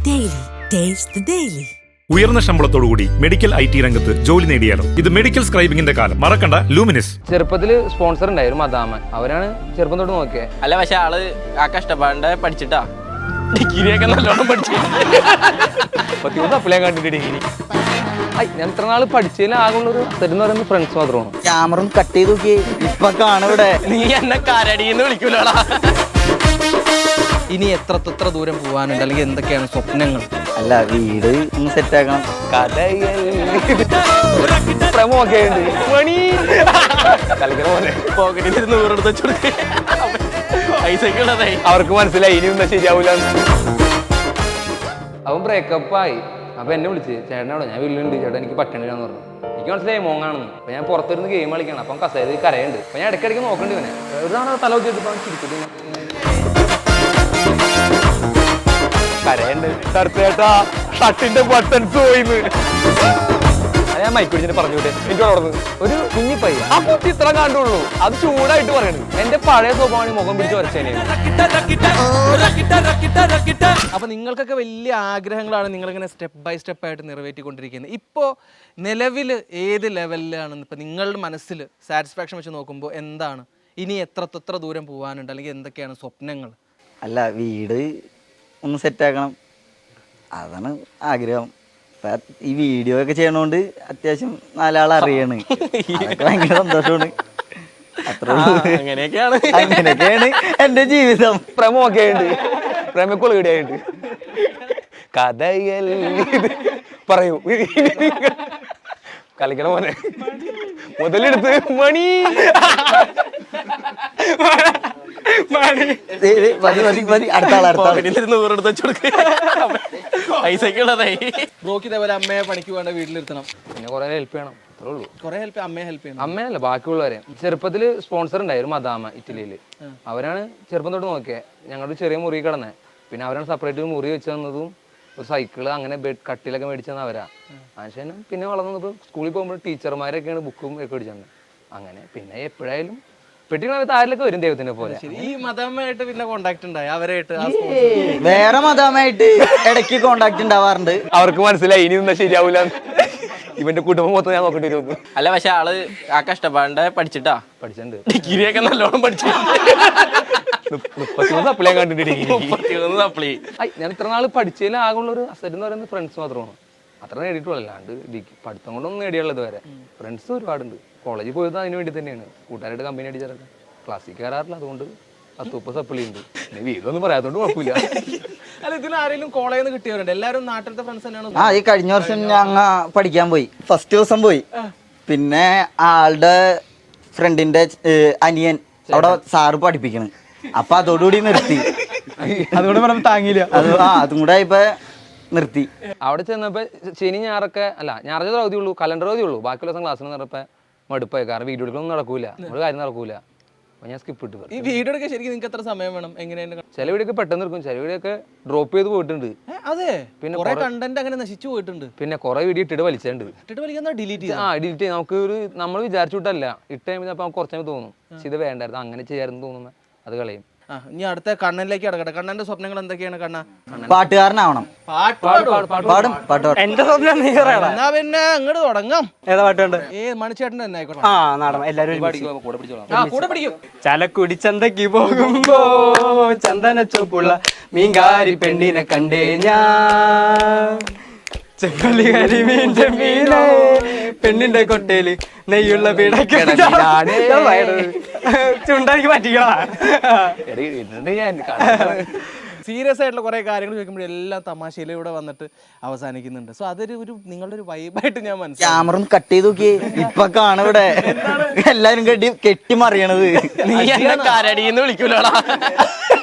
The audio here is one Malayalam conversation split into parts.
Daily. Taste the Daily. ഉയർന്ന ശമ്പളത്തോടുകൂടി മെഡിക്കൽ IT രംഗത്ത് ജോലി നേടിയാലോ? ഇത് മെഡിക്കൽ സ്ക്രൈബിംഗിന്റെ കാലം. മറക്കണ്ട, ലൂമിനസ്. ചെറുപ്പത്തിൽ സ്പോൺസർ ഉണ്ടായിരുന്നു മദാമൻ, അവരാണ് ചെറുപ്പം തൊട്ട് നോക്കിയത്. അല്ല, പക്ഷെ ആള് ആ കഷ്ടപ്പാടിന്റെ പഠിച്ചിട്ടാ ഡിഗ്രിയൊക്കെ നല്ലോണം പഠിച്ചു. 13 അപ്ലൈ കണ്ടിട്ട് ഡിഗ്രി. ഞാൻ ഇത്ര നാള് പഠിച്ചതിൽ ആകുള്ളൊരു എന്ന് പറയുന്നത് ഫ്രണ്ട്സ് മാത്രമാണ്. ക്യാമറ കട്ട് ചെയ്ത് നോക്കി ഇപ്പൊ കാണവിടെ. നീ എന്നെ കരടിന്ന് വിളിക്കൂലോടാ. ഇനി എത്ര ദൂരം പോകാനുണ്ട്, അല്ലെങ്കിൽ എന്തൊക്കെയാണ് സ്വപ്നങ്ങൾ? അല്ല, വീട് ഒന്ന് സെറ്റ് ആക്കണം. പോക്കറ്റിൽ 100 എടുത്ത് വെച്ചുകൊടുക്ക. പൈസക്ക് ഉള്ളതായി അവർക്ക് മനസ്സിലായി ഇനിയൊന്നും ശരിയാവൂല. അവൻ ബ്രേക്കപ്പ് ആയി. അപ്പൊ എന്നെ വിളിച്ച്, ചേട്ടനോട് ഞാൻ വീട്ടിലുണ്ട് ചേട്ടാ, എനിക്ക് പറ്റണില്ലാന്ന് പറഞ്ഞു. എനിക്ക് മനസ്സിലായി മോങ്ങാണെന്ന്. അപ്പൊ ഞാൻ പുറത്തിരുന്ന് ഗെയിം കളിക്കണം. അപ്പം കസേര കരയുണ്ട്. അപ്പൊ ഞാൻ ഇടയ്ക്കിടയ്ക്ക് നോക്കണ്ടി ഇവനെ. ഒരു തവണ തല വെച്ചിട്ട് ചിരിച്ചിട്ട് കരയുണ്ട്. ചേട്ടാ ഷർട്ടിന്റെ ബട്ടൺസ് പോയിന്ന്. ഞാൻ മൈക്ക് പിടിച്ചിട്ട് പറഞ്ഞു വിട്ടെ. എനിക്ക് വളർന്നു ഒരു കുഞ്ഞി പയ്യ. ആ കുട്ടി ഇത്ര കണ്ടുള്ളൂ. അത് ചൂടായിട്ട് പറയണത്. എന്റെ പഴയ സ്വഭാവമാണ് മുഖം പിടിച്ച് വരച്ചേനെ. അപ്പൊ നിങ്ങൾക്കൊക്കെ വലിയ ആഗ്രഹങ്ങളാണ് നിങ്ങളിങ്ങനെ സ്റ്റെപ്പ് ബൈ സ്റ്റെപ്പ് ആയിട്ട് നിറവേറ്റിക്കൊണ്ടിരിക്കുന്നത്. ഇപ്പോൾ നിലവിൽ ഏത് ലെവലിലാണ് ഇപ്പം നിങ്ങളുടെ മനസ്സിൽ സാറ്റിസ്ഫാക്ഷൻ വെച്ച് നോക്കുമ്പോൾ എന്താണ്? ഇനി എത്ര ദൂരം പോകാനുണ്ട്, അല്ലെങ്കിൽ എന്തൊക്കെയാണ് സ്വപ്നങ്ങൾ? അല്ല, വീട് ഒന്ന് സെറ്റ് ആക്കണം, അതാണ് ആഗ്രഹം. ഈ വീഡിയോ ഒക്കെ ചെയ്യണോണ്ട് അത്യാവശ്യം 4 ആൾ അറിയാണ്. അതൊക്കെ ഭയങ്കര സന്തോഷമാണ്. അങ്ങനെയൊക്കെയാണ് എന്റെ ജീവിതം. പ്രമൊക്കെ ഉണ്ട്, പ്രേമക്കുള്ള വീടായിട്ട് കഥയൽ പറയൂ. കളിക്കണ പോലെ മുതലെടുത്ത് മണി അടുത്ത ആൾ 100 എടുത്ത് വെച്ചുകൊടുക്ക. പൈസക്ക് ഉള്ളതായി. ബ്രോക്ക് ഇതേപോലെ അമ്മയെ പണിക്ക് വേണ്ട വീട്ടിലിരുത്തണം, പിന്നെ കുറെ ഹെൽപ്പ് ചെയ്യണം, അത്രേ ഉള്ളൂ. കുറെ അമ്മയെ ഹെൽപ്പ് ചെയ്യണം. അമ്മയല്ല, ബാക്കിയുള്ളവരെ. ചെറുപ്പത്തിൽ സ്പോൺസർ ഉണ്ടായിരുന്നു മദാമ, ഇറ്റലിയില്. അവരാണ് ചെറുപ്പം തൊട്ട് നോക്കിയത്. ഞങ്ങളുടെ ചെറിയ മുറി കിടന്നേ. പിന്നെ അവരാണ് സെപ്പറേറ്റ് ഒരു മുറി വെച്ച് തന്നതും ഒരു സൈക്കിള് അങ്ങനെ ബെഡ് കട്ടിലൊക്കെ മേടിച്ചു തന്ന അവരാ. അതിനുശേഷം പിന്നെ വളർന്നപ്പോൾ സ്കൂളിൽ പോകുമ്പോൾ ടീച്ചർമാരൊക്കെയാണ് ബുക്കും ഒക്കെ മേടിച്ചത്. അങ്ങനെ പിന്നെ എപ്പോഴായാലും പെട്ടിക്കണ ആരിലൊക്കെ വരും ദൈവത്തിനെ പോലെ. ഈ മദാമയായിട്ട് പിന്നെ കോണ്ടാക്ട് ഉണ്ടായി അവരായിട്ട്? വേറെ മദാമായിട്ട് ഇടയ്ക്ക് കോണ്ടാക്ട് ഉണ്ടാവാറുണ്ട്. അവർക്ക് മനസ്സിലായി ഇനിയൊന്നും ശരിയാവൂല. ഇവന്റെ കുടുംബം മൊത്തം ഞാൻ നോക്കേണ്ടി വരുന്നു. അല്ല, പക്ഷെ ആള് ആ കഷ്ടപ്പാടിന്റെ പഠിച്ചിട്ടാ പഠിച്ചിട്ടുണ്ട്. ഡിഗ്രിയൊക്കെ നല്ലോണം പഠിച്ചു. 33 അപ്ലൈ കണ്ടിട്ട് ഡിഗ്രി. 31 അപ്ലൈ. ഞാൻ ഇത്ര നാള് പഠിച്ചതിൽ ആകുള്ള ഒരു അസറ്റ് എന്ന് പറയുന്നത് ഫ്രണ്ട്സ് മാത്രമാണ്. അത്ര നേടിയിട്ടുള്ളൂ. അല്ലാണ്ട് പഠിത്തം കൊണ്ടൊന്നും നേടിയുള്ളത് വരെ. ഫ്രണ്ട്സ് ഒരുപാടുണ്ട്. കോളേജിൽ പോയത് അതിന് വേണ്ടി തന്നെയാണ്. കൂട്ടുകാരായിട്ട് കമ്പനി അടിച്ചാലൊക്കെ ക്ലാസ്സിൽ കയറാറില്ല. അതുകൊണ്ട് 10-30 സപ്ലി ഉണ്ട്. പിന്നെ വീടൊന്നും പറയാത്തോണ്ട് കുഴപ്പമില്ല. അല്ല, ഇതിൽ ആരെങ്കിലും കോളേജിൽ നിന്ന് കിട്ടിയവരുണ്ട്? എല്ലാവരും നാട്ടിലത്തെ ഫ്രണ്ട്സ് തന്നെയാണ്? ഈ കഴിഞ്ഞ വർഷം ഞങ്ങ പഠിക്കാൻ പോയി. ഫസ്റ്റ് ദിവസം പോയി. പിന്നെ ആളുടെ ഫ്രണ്ടിന്റെ അനിയൻ അവിടെ സാറ് പഠിപ്പിക്കണ്. അപ്പൊ അതോടുകൂടി നിർത്തി. അതുകൊണ്ട് പറഞ്ഞ താങ്ങിയില്ല. അതും കൂടെ ഇപ്പൊ നിർത്തി. അവിടെ ചെന്നപ്പോ ശനി ഞായറൊക്കെ അല്ല, ഞായറാഴ്ച അവധി ഉള്ളൂ, കലണ്ടർ അവധി ഉള്ളൂ. ബാക്കിയുള്ള ദിവസം ക്ലാസ്സിൽ നിന്നപ്പോ മടുപ്പായി. കാരണം വീഡിയോ എടുക്കലൊന്നും നടക്കൂല, ഒരു കാര്യം നടക്കൂല. അപ്പൊ ഞാൻ സ്കിപ്പ് ഇട്ടു. ഈ വീഡിയോ എടുക്കാൻ ശരിക്കും നിങ്ങൾക്ക് എത്ര സമയം വേണം? എങ്ങനെയാണ്? ചില വീഡിയോ ഒക്കെ പെട്ടെന്ന് എടുക്കും, ചില വീഡിയോ ഒക്കെ ഡ്രോപ്പ് ചെയ്ത് പോയിട്ടുണ്ട്. അതെ, പിന്നെ കുറെ കണ്ടന്റ് അങ്ങനെ നശിച്ചു പോയിട്ടുണ്ട്. പിന്നെ കുറെ വീഡിയോ ഇട്ടിട്ട് വലിച്ചിട്ടുണ്ട്. ഡിലീറ്റ് ഡിലീറ്റ് ചെയ്ത് നമുക്ക് ഒരു നമ്മൾ വിചാരിച്ചിട്ടല്ല ഇട്ട് കഴിയുമ്പോൾ അപ്പൊ കുറച്ചു സമയം തോന്നും ഇത് വേണ്ടായിരുന്നു, അങ്ങനെ ചെയ്യായിരുന്നു തോന്നുന്നത്, അത് കളയും. ഇനി അടുത്ത കണ്ണനിലേക്ക് കിടക്കട്ടെ. കണ്ണന്റെ സ്വപ്നങ്ങൾ എന്തൊക്കെയാണ്? കണ്ണ പാട്ടുകാരനാവണം. പാടും. എന്റെ സ്വപ്നം നീ പറയണം. എന്നാ പിന്നെ അങ്ങോട്ട് തുടങ്ങാം. ഏതാ പാട്ടുണ്ട്? മണിച്ചേട്ടൻ തന്നെ ആയിക്കോട്ടെ. നാടൻ എല്ലാരും കൂടെ പിടിക്കും. ചലക്കുടി ചന്തയ്ക്ക് പോകുമ്പോ ചന്ദന ചോപ്പുള്ള മീൻകാരി പെണ്ണിനെ കണ്ടേ ഞാൻ. ചെമ്പല്ലി കരിമീൻ ചെമ്മീനേ പെണ്ണിന്റെ കൊട്ടേല് നെയ്യുള്ള ചുണ്ടാക്കി പറ്റിക്കണ. സീരിയസ് ആയിട്ടുള്ള കുറെ കാര്യങ്ങൾ ചോദിക്കുമ്പോൾ എല്ലാം തമാശയിലൂടെ വന്നിട്ട് അവസാനിക്കുന്നുണ്ട്. സോ അതൊരു നിങ്ങളുടെ ഒരു വൈബായിട്ട് ഞാൻ മനസ്സിലാക്കി. ക്യാമറ കട്ട് ചെയ്ത് നോക്കി ഇപ്പൊ കാണവിടെ എല്ലാരും കെട്ടിമറിയണത്. നീ എന്നെ കരടിന്ന് വിളിക്കൂലോടാ.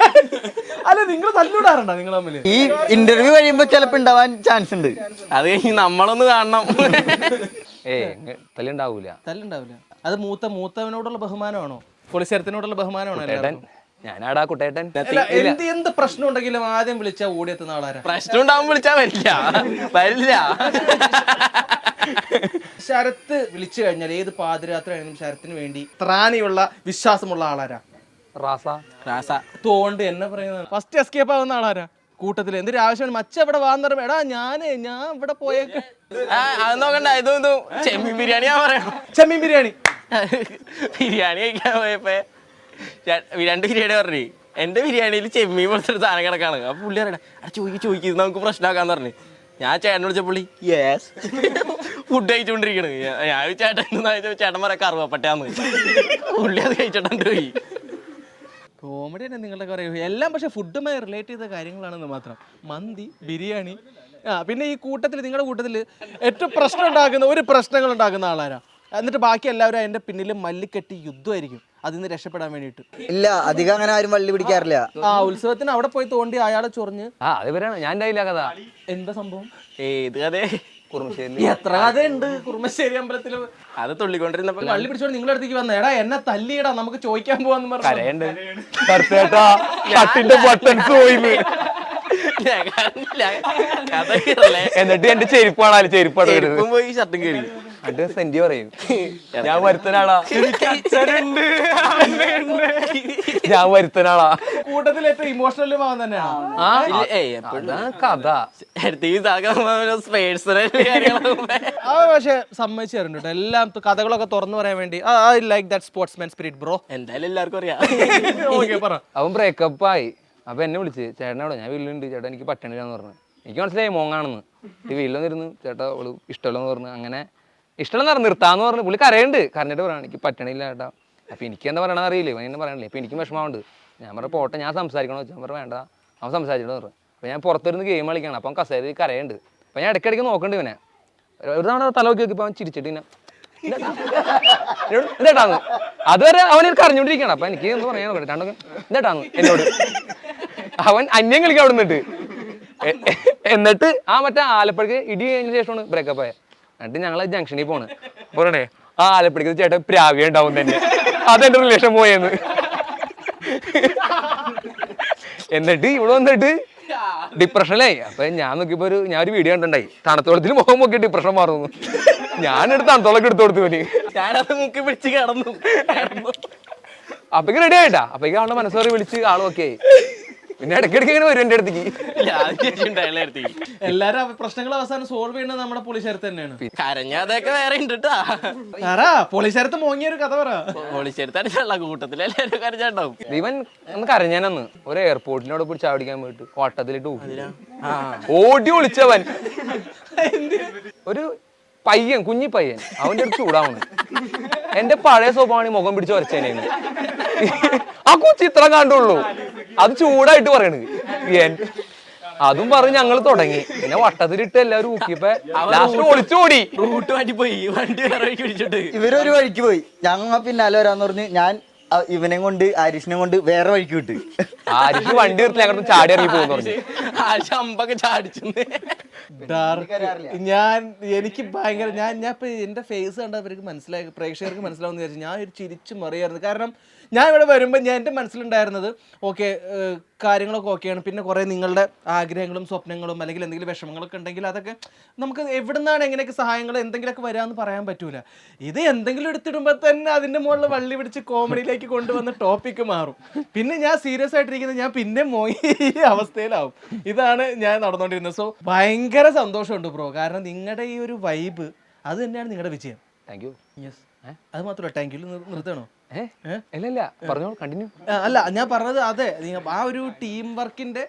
അല്ല, നിങ്ങൾ തല്ലിടാറുണ്ടോ നിങ്ങൾ തമ്മിൽ? ഈ ഇന്റർവ്യൂ കഴിയുമ്പോ ചിലപ്പോ ഉണ്ടാവാൻ ചാൻസ് ഉണ്ട്. അത് കഴിഞ്ഞ് നമ്മളൊന്ന് കാണണം. തല്ലുണ്ടാവൂല. അത് മൂത്തവനോടുള്ള ബഹുമാനമാണോ? പോലീസുകാരത്തിനോടുള്ള ബഹുമാനമാണോ? ഞാനാടാ കുട്ടേട്ടൻ. എന്ത് പ്രശ്നം ഉണ്ടെങ്കിലും ആദ്യം വിളിച്ചാ ഓടിയെത്തുന്ന ആളാരാ? പ്രശ്നം ഉണ്ടാവും വിളിച്ചാ വരില്ല. ശരത്ത് വിളിച്ചു കഴിഞ്ഞാൽ ഏത് പാതിരാത്രി ആണെങ്കിലും ശരത്തിന് വേണ്ടി ത്രാണിയുള്ള വിശ്വാസമുള്ള ആളാരാ? റാസ തോണ്ട് എന്നെ പറയുന്നത് ഫസ്റ്റ് എസ്കേപ്പ് ആവുന്ന ആളാരാ? കൂട്ടത്തിൽ എന്തൊരു ആവശ്യമാണ് മച്ച ഇവിടെ വാന്ന് പറയുമ്പോ എടാ ഞാൻ ഇവിടെ പോയേക്ക് അത് നോക്കണ്ട ഇതും ചെമ്മീൻ ബിരിയാണി ഞാൻ പറയാം. ചെമ്മീൻ ബിരിയാണി ബിരിയാണി കഴിക്കാൻ പോയപ്പോ 2 ബിരിയാണി പറഞ്ഞു. എന്റെ ബിരിയാണിയിൽ ചെമ്മീൻ പോലത്തെ സാധനം കിടക്കാണ്. അപ്പൊ പുള്ളി പറയണ ചോദിക്കുന്നത് നമുക്ക് പ്രശ്നമാക്കാന്ന് പറഞ്ഞു. ഞാൻ ചേട്ടൻ വിളിച്ച പുള്ളി യെസ് ഫുഡ് കഴിച്ചോണ്ടിരിക്കണ്. ഞാൻ ചേട്ടൻ പറയാ കറുവപ്പട്ടാന്ന്. പുള്ളി അത് കഴിച്ചിട്ടുണ്ട് പോയി. കോമഡി തന്നെ നിങ്ങളുടെ പറയൂ എല്ലാം. പക്ഷെ ഫുഡുമായി റിലേറ്റ് ചെയ്ത കാര്യങ്ങളാണെന്ന് മാത്രം. മന്തി, ബിരിയാണി. പിന്നെ ഈ കൂട്ടത്തിൽ നിങ്ങളുടെ കൂട്ടത്തിൽ ഏറ്റവും പ്രശ്നങ്ങൾ ഉണ്ടാക്കുന്ന ആളാരാ? എന്നിട്ട് ബാക്കി എല്ലാവരും അതിന്റെ പിന്നിൽ മല്ലിക്കെട്ടി യുദ്ധമായിരിക്കും അതിൽ നിന്ന് രക്ഷപ്പെടാൻ വേണ്ടിയിട്ട്. ഇല്ല, അധികം അങ്ങനെ ആരും വള്ളി പിടിക്കാറില്ല. ഉത്സവത്തിന് അവിടെ പോയി തോണ്ടി അയാളെ ചൊറിഞ്ഞ് അത് വരാണ് ഞാൻ ഉണ്ടായില്ല കഥ. എന്താ സംഭവം? ഏത് കഥ? കുറുമശ്ശേരി എത്ര കഥയുണ്ട് കുറുമശ്ശേരി അമ്പലത്തില്. അത് തുള്ളിക്കൊണ്ടിരുന്നപ്പോ വള്ളി പിടിച്ചോണ്ട് നിങ്ങളുടെ അടുത്തേക്ക് വന്ന എടാ എന്നെ തല്ലിയിടാ നമുക്ക് ചോദിക്കാൻ പോവാന്ന് പറഞ്ഞു. കരയുണ്ട് ഷർട്ടിന്റെ ബട്ടൺസ് പോയി. എന്നിട്ട് എന്റെ ചെരുപ്പാണ് ചെരുപ്പും പോയി ഷർട്ടും കയറി. അത് സെന്റി പറയും ഞാൻ വരുത്തനാളാ, ഞാൻ വരുത്തനാളാ. കൂട്ടത്തിൽ ഏറ്റവും ഇമോഷണലും ആവാൻ തന്നെയാണ് കഥ. പക്ഷെ സമ്മതിച്ചു തരുന്നുണ്ട് കേട്ടോ. എല്ലാം കഥകളൊക്കെ തുറന്നു പറയാൻ വേണ്ടി. I like that sportsman spirit bro. എന്തായാലും എല്ലാവർക്കും അറിയാം. ഓക്കെ പറ. അവൻ ബ്രേക്കപ്പ് ആയി. അപ്പൊ എന്നെ വിളിച്ച് ചേട്ടനോട് ഞാൻ വീട്ടിലുണ്ട് ചേട്ടാ എനിക്ക് പറ്റണില്ലാന്ന് പറഞ്ഞു. എനിക്ക് മനസ്സിലായി മോങ്ങാണെന്ന്. വീട്ടിലൊന്നിരുന്ന് ചേട്ടാ അവള് ഇഷ്ടമല്ലെന്ന് പറഞ്ഞു. അങ്ങനെ ഇഷ്ടമല്ലെന്ന് പറഞ്ഞു നിർത്താന്ന് പറഞ്ഞു. പുള്ളി കരയുണ്ട്. കരഞ്ഞിട്ട് പറയണം എനിക്ക് പറ്റണില്ല ചേട്ടാ. അപ്പൊ എനിക്ക് എന്താ പറയണമെന്ന് അറിയില്ലേ, അവൻ എന്നെ പറയണില്ലേ. അപ്പൊ എനിക്കും വിഷമമുണ്ട്. ഞാൻ പറഞ്ഞു പോട്ടെ ഞാൻ സംസാരിക്കണോ വെച്ചാൽ പറഞ്ഞു വേണ്ട അവൻ സംസാരിച്ചിട്ട് പറഞ്ഞു. അപ്പൊ ഞാൻ പുറത്തിരുന്ന് ഗെയിം കളിക്കണം. അപ്പം കസേര കരയുണ്ട്. അപ്പൊ ഞാൻ ഇടയ്ക്കിടയ്ക്ക് നോക്കണ്ട് ഇവനെ. ഒരു തവണ തല നോക്കി നോക്കിയപ്പോ അവൻ ചിരിച്ചിട്ട് ഇങ്ങനെ എന്താട്ടാന്ന് അതുവരെ അവനൊരു കരഞ്ഞോണ്ടിരിക്കണം. അപ്പൊ എനിക്ക് എന്ന് പറയാൻ നോക്കട്ടെ രണ്ടൊക്കെ എന്താട്ടാന്ന് എന്നോട്. അവൻ അന്യം കളിക്കാൻ അവിടെ നിന്നിട്ട്. എന്നിട്ട് മറ്റേ ആലപ്പുഴക്ക് ഇടി കഴിഞ്ഞ ശേഷമാണ് ബ്രേക്കപ്പ് ആയത്. എന്നിട്ട് ഞങ്ങൾ ജംഗ്ഷനിൽ പോണ് പറയണേ ആലപ്പുഴക്ക് ചേട്ടൻ പ്രാവ്യ ഉണ്ടാവും തന്നെ. അതെന്റെ റിലേഷൻ പോയെന്ന്. എന്നിട്ട് ഇവിടെ വന്നിട്ട് ഡിപ്രഷനിലായി. അപ്പൊ ഞാൻ നോക്കിയപ്പോ ഞാനൊരു വീഡിയോ കണ്ടുണ്ടായി തണുത്തോളത്തിൽ മുഖം നോക്കി ഡിപ്രഷൻ മാറുന്നു. ഞാനെടുത്ത് തണുത്തോളൊക്കെ എടുത്തു കൊടുത്തു ഇവന്. ഞാനത് മുക്കി പിടിച്ച് കിടന്നു. അപ്പൊക്ക് റെഡി ആയിട്ടാ. അപ്പൊക്ക് ആളുടെ മനസ്സോറി വിളിച്ച് ആളൊക്കെ ആയി. പിന്നെ ഇടയ്ക്കിടയ്ക്ക് ഇങ്ങനെ വരും എന്റെ അടുത്തേക്ക്. എല്ലാരും പ്രശ്നങ്ങൾ അവസാനം സോൾവ് ചെയ്യുന്നത് നമ്മുടെ പോലീശരത്ത് തന്നെയാണ്. കരഞ്ഞതൊക്കെ വേറെ ഉണ്ട് കേട്ടാ. പോലീശരത്ത് മോങ്ങിയ ഒരു കഥ പറ. പോലീശരത്തല്ല കൂട്ടത്തിൽ എല്ലാവരും കരഞ്ഞാണ്ടാവും. ഇവൻ ഒന്ന് കരഞ്ഞാനന്ന് ഒരു എയർപോർട്ടിനോട് പോയി ചാടിക്കാൻ പോയിട്ട് കോട്ടത്തിലിട്ട് ഓടി വിളിച്ചവൻ. ഒരു പയ്യൻ കുഞ്ഞി പയ്യൻ അവന്റെ അടുത്ത് ചൂടാവുന്നു. എന്റെ പഴയ സ്വഭാവമാണ് മുഖം പിടിച്ച് വരച്ചേനേന്ന്. ആ ചിത്രം കണ്ടുള്ളൂ അത് ചൂടായിട്ട് പറയണത്. അതും പറഞ്ഞ് ഞങ്ങൾ തുടങ്ങി. പിന്നെ വട്ടത്തിലിട്ട് എല്ലാവരും ഊക്കിയപ്പോ ലാസ്റ്റ് ഒളിച്ചോടി. റൂട്ട് മാറ്റിപ്പോയി. വണ്ടി വേറെ വഴിക്ക് പിടിച്ചിട്ട് ഇവരൊരു വഴിക്ക് പോയി. ഞങ്ങൾ പിന്നാലെ വരാന്ന് പറഞ്ഞ് ഞാൻ ഇവനെ കൊണ്ട് ആരിഷിനെ കൊണ്ട് വേറെ വഴിക്ക് വിട്ട്. ആരിഷ് വണ്ടി നിർത്തി ഞങ്ങൾ ചാടി ഇറങ്ങി പോകുന്നു പറഞ്ഞു. അമ്പൊക്കെ ചാടിച്ചു. എനിക്ക് ഭയങ്കര ഞാൻ ഇപ്പൊ എന്റെ ഫേസ് കണ്ട അവർക്ക് മനസ്സിലായി, പ്രേക്ഷകർക്ക് മനസ്സിലാവുന്ന വിചാരിച്ചു. ഞാൻ ഒരു ചിരിച്ചു മറിയായിരുന്നു. കാരണം ഞാൻ ഇവിടെ വരുമ്പോൾ എൻ്റെ മനസ്സിലുണ്ടായിരുന്നത് ഓക്കെ കാര്യങ്ങളൊക്കെ ഓക്കെയാണ്. പിന്നെ കുറേ നിങ്ങളുടെ ആഗ്രഹങ്ങളും സ്വപ്നങ്ങളും അല്ലെങ്കിൽ എന്തെങ്കിലും വിഷമങ്ങളൊക്കെ ഉണ്ടെങ്കിൽ അതൊക്കെ നമുക്ക് എവിടെ നിന്നാണ് എങ്ങനെയൊക്കെ സഹായങ്ങൾ എന്തെങ്കിലുമൊക്കെ വരാമെന്ന് പറയാൻ പറ്റൂല. ഇത് എന്തെങ്കിലും എടുത്തിടുമ്പോൾ തന്നെ അതിൻ്റെ മുകളിൽ വള്ളി പിടിച്ച് കോമഡിയിലേക്ക് കൊണ്ടുവന്ന് ടോപ്പിക്ക് മാറും. പിന്നെ ഞാൻ സീരിയസ് ആയിട്ടിരിക്കുന്നത് ഞാൻ പിന്നെ ഈ അവസ്ഥയിലാവും. ഇതാണ് ഞാൻ നടന്നുകൊണ്ടിരുന്നത്. സോ ഭയങ്കര സന്തോഷമുണ്ട് ബ്രോ. കാരണം നിങ്ങളുടെ ഈ ഒരു വൈബ് അത് തന്നെയാണ് നിങ്ങളുടെ വിജയം. Thank you. യെസ്, അത് മാത്രമല്ല താങ്ക് യു നിർത്തണോ? ഇല്ല പറഞ്ഞോ, കണ്ടിന്യൂ. അല്ല ഞാൻ പറഞ്ഞത് അതെ, ആ ഒരു ടീം വർക്കിന്റെ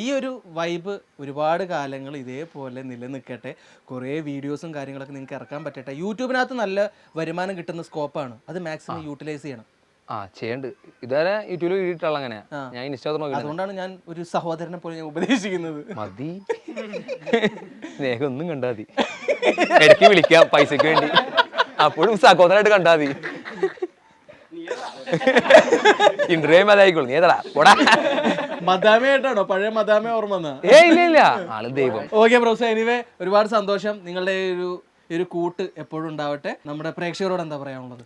ഈ ഒരു വൈബ് ഒരുപാട് കാലങ്ങൾ ഇതേപോലെ നിലനിൽക്കട്ടെ. കുറേ വീഡിയോസും കാര്യങ്ങളൊക്കെ നിങ്ങൾക്ക് ഇറക്കാൻ പറ്റട്ടെ. യൂട്യൂബിനകത്ത് നല്ല വരുമാനം കിട്ടുന്ന സ്കോപ്പാണ്, അത് മാക്സിമം യൂട്ടിലൈസ് ചെയ്യണം. ചെയ്യണ്ട്. ഇതുവരെ യൂട്യൂബിൽ വീട്ടിട്ടുള്ള അങ്ങനെയാ. ഞാൻ ഇൻസ്റ്റാഗ്രാം നോക്കി. അതുകൊണ്ടാണ് ഞാൻ ഒരു സഹോദരനെ പോലെ ഞാൻ ഉപദേശിക്കുന്നത്. മതി സ്നേഹം ഒന്നും കണ്ടാ മതി. ഇടയ്ക്ക് വിളിക്കാം പൈസക്ക് വേണ്ടി. അപ്പോഴും സഹോദരനായിട്ട് കണ്ടാ മതി. ഇന്റർവ്യൂ അതായിക്കോളൂ. നീ ഏതാ പോടാ. മദാമയായിട്ടാണോ പഴയ മദാമ ഓർമ്മ? ഇല്ല ആള് ദൈവം. ഓക്കെ ബ്രോസ്, എനിവേ ഒരുപാട് സന്തോഷം. നിങ്ങളുടെ ഒരു കൂട്ട് എപ്പോഴും ഉണ്ടാവട്ടെ. നമ്മുടെ പ്രേക്ഷകരോട് എന്താ പറയാനുള്ളത്?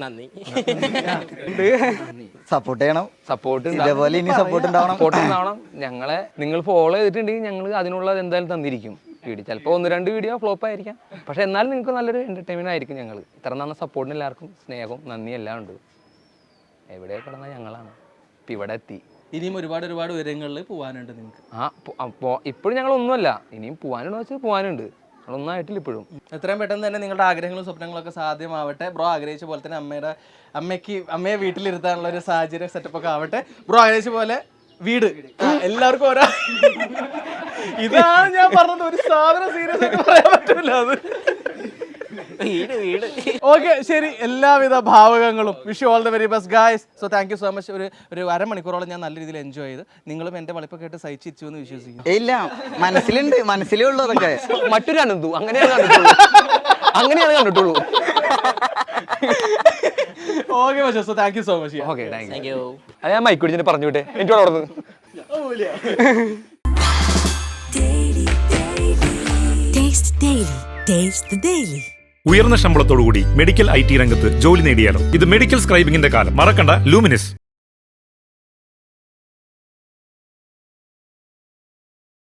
നന്ദി. സപ്പോർട്ട് ചെയ്യണം. സപ്പോർട്ട് ഇതേപോലെ ഇനി സപ്പോർട്ട് ഉണ്ടാവണം. ഞങ്ങളെ നിങ്ങൾ ഫോളോ ചെയ്തിട്ടുണ്ടെങ്കിൽ ഞങ്ങൾ അതിനുള്ളത് എന്തായാലും തന്നിരിക്കും. വീഡിയോ ചിലപ്പോൾ 1-2 വീഡിയോ ഫ്ലോപ്പ് ആയിരിക്കാം. പക്ഷെ എന്നാലും നിങ്ങൾക്ക് നല്ലൊരു എന്റർടൈൻമെന്റ് ആയിരിക്കും. ഞങ്ങൾ ഇത്ര നന്ന സപ്പോർട്ടിന് എല്ലാവർക്കും സ്നേഹവും നന്ദി എല്ലാം ഉണ്ട്. എവിടെ കിടന്നാൽ ഞങ്ങളാണ് ഇപ്പം ഇവിടെ എത്തി. ഇനിയും ഒരുപാട് ഉയരങ്ങളിൽ പോകാനുണ്ട് നിങ്ങൾക്ക്. ഇപ്പോഴും ഞങ്ങൾ ഒന്നുമല്ല, ഇനിയും പോകാനുണ്ടോ വെച്ചാൽ പോകാനുണ്ട്, ഞങ്ങളൊന്നും ആയിട്ടില്ല ഇപ്പോഴും. എത്രയും പെട്ടെന്ന് തന്നെ നിങ്ങളുടെ ആഗ്രഹങ്ങളും സ്വപ്നങ്ങളൊക്കെ സാധ്യമാവട്ടെ. ബ്രോ ആഗ്രഹിച്ച പോലെ തന്നെ അമ്മയെ വീട്ടിലിരുത്താനുള്ള ഒരു സാഹചര്യം സെറ്റപ്പ് ഒക്കെ ആവട്ടെ. ബ്രോ ആഗ്രഹിച്ച പോലെ വീട് എല്ലാവർക്കും ഓരോ ഇതാണ് ഞാൻ പറഞ്ഞത്, ഒരു സാധനം സീരിയസ് ആയിട്ട് പറയാൻ പറ്റില്ല അത്. ഓക്കെ, ശരി, എല്ലാവിധ ഭാവകങ്ങളും. Wish you all the very best guys. So thank you so much. ഒരു അരമണിക്കൂറോളം ഞാൻ നല്ല രീതിയിൽ എൻജോയ് ചെയ്ത്, നിങ്ങളും എൻ്റെ വളിപ്പൊക്കെ ആയിട്ട് സഹിച്ചിരിച്ചു എന്ന് വിശ്വസിക്കുന്നു. ഇല്ല, മനസ്സിലേ ഉള്ളൂ അതൊക്കെ. മറ്റൊരു അനന്തു അങ്ങനെയാണ് കണ്ടിട്ടുള്ളൂ. ഓക്കെ പക്ഷേ, so thank you so much. Okay, thank you. അത് ഞാൻ മൈക്കുടിച്ചിട്ട് പറഞ്ഞു വിട്ടെ, എനിക്ക് അവിടെ നിന്ന്. Taste the Daily. Taste the Daily. ഉയർന്ന ശമ്പളത്തോടുകൂടി മെഡിക്കൽ IT രംഗത്ത് ജോലി നേടിയാലോ? ഇത് മെഡിക്കൽ സ്ക്രൈബിംഗിന്റെ കാലം. മറക്കണ്ട, ലൂമിനസ്.